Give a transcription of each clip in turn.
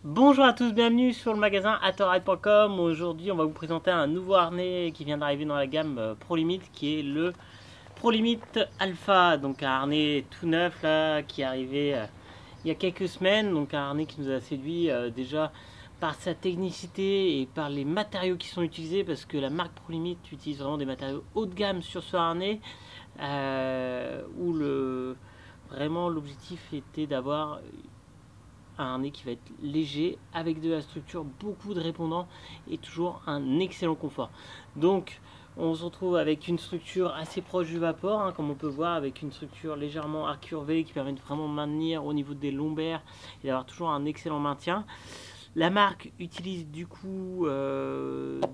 Bonjour à tous, bienvenue sur le magasin atoride.com. Aujourd'hui, on va vous présenter un nouveau harnais qui vient d'arriver dans la gamme ProLimit, qui est le ProLimit Alpha. Donc un harnais tout neuf là, qui est arrivé il y a quelques semaines. Donc un harnais qui nous a séduit déjà par sa technicité et par les matériaux qui sont utilisés, parce que la marque ProLimit utilise vraiment des matériaux haut de gamme sur ce harnais, où vraiment l'objectif était d'avoir un harnais qui va être léger, avec de la structure, beaucoup de répondants et toujours un excellent confort. Donc on se retrouve avec une structure assez proche du Vapor, hein, comme on peut voir, avec une structure légèrement incurvée qui permet de vraiment maintenir au niveau des lombaires et d'avoir toujours un excellent maintien. La marque utilise du coup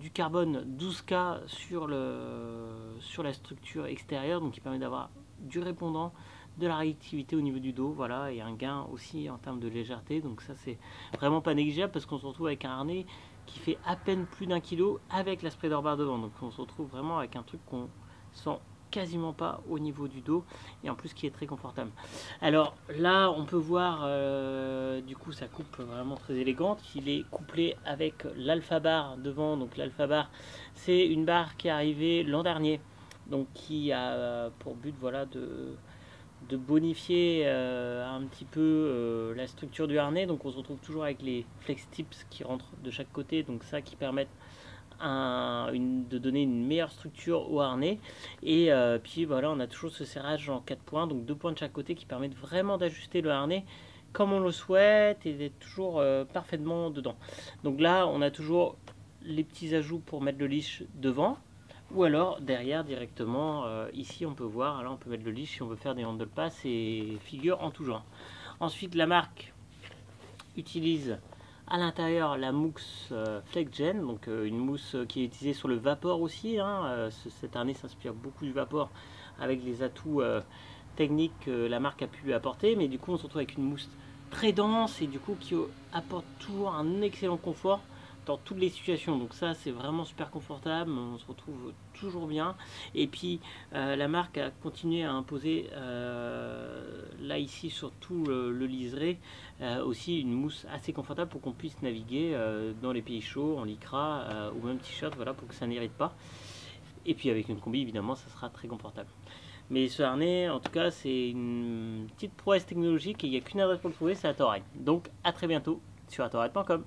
du carbone 12K sur la structure extérieure, donc qui permet d'avoir du répondant, de la réactivité au niveau du dos, voilà, et un gain aussi en termes de légèreté. Donc ça, c'est vraiment pas négligeable, parce qu'on se retrouve avec un harnais qui fait à peine plus d'un kilo avec la spreader bar devant. Donc on se retrouve vraiment avec un truc qu'on sent quasiment pas au niveau du dos, et en plus qui est très confortable. Alors là on peut voir du coup sa coupe vraiment très élégante. Il est couplé avec l'Alpha Bar devant. Donc l'Alpha Bar, c'est une barre qui est arrivée l'an dernier, donc qui a pour but, voilà, de bonifier un petit peu la structure du harnais. Donc on se retrouve toujours avec les flex tips qui rentrent de chaque côté, donc ça qui permettent de donner une meilleure structure au harnais. Et puis voilà, on a toujours ce serrage en 4 points, donc 2 points de chaque côté, qui permettent vraiment d'ajuster le harnais comme on le souhaite et d'être toujours parfaitement dedans. Donc là on a toujours les petits ajouts pour mettre le leash devant, ou alors derrière directement. Ici on peut voir, là on peut mettre le leash si on veut faire des handle pass et figures en tout genre. Ensuite la marque utilise à l'intérieur la mousse FlexGen, donc une mousse qui est utilisée sur le Vapor aussi, hein. Cette harnais s'inspire beaucoup du Vapor, avec les atouts techniques que la marque a pu lui apporter, mais du coup on se retrouve avec une mousse très dense et du coup qui apporte toujours un excellent confort dans toutes les situations. Donc ça c'est vraiment super confortable, on se retrouve toujours bien. Et puis la marque a continué à imposer là ici sur tout le liseré aussi une mousse assez confortable pour qu'on puisse naviguer dans les pays chauds en lycra ou même t-shirt, voilà, pour que ça n'irrite pas. Et puis avec une combi évidemment ça sera très confortable. Mais ce harnais, en tout cas, c'est une petite prouesse technologique et il n'y a qu'une adresse pour le trouver, c'est Atoride. Donc à très bientôt sur atoride.com.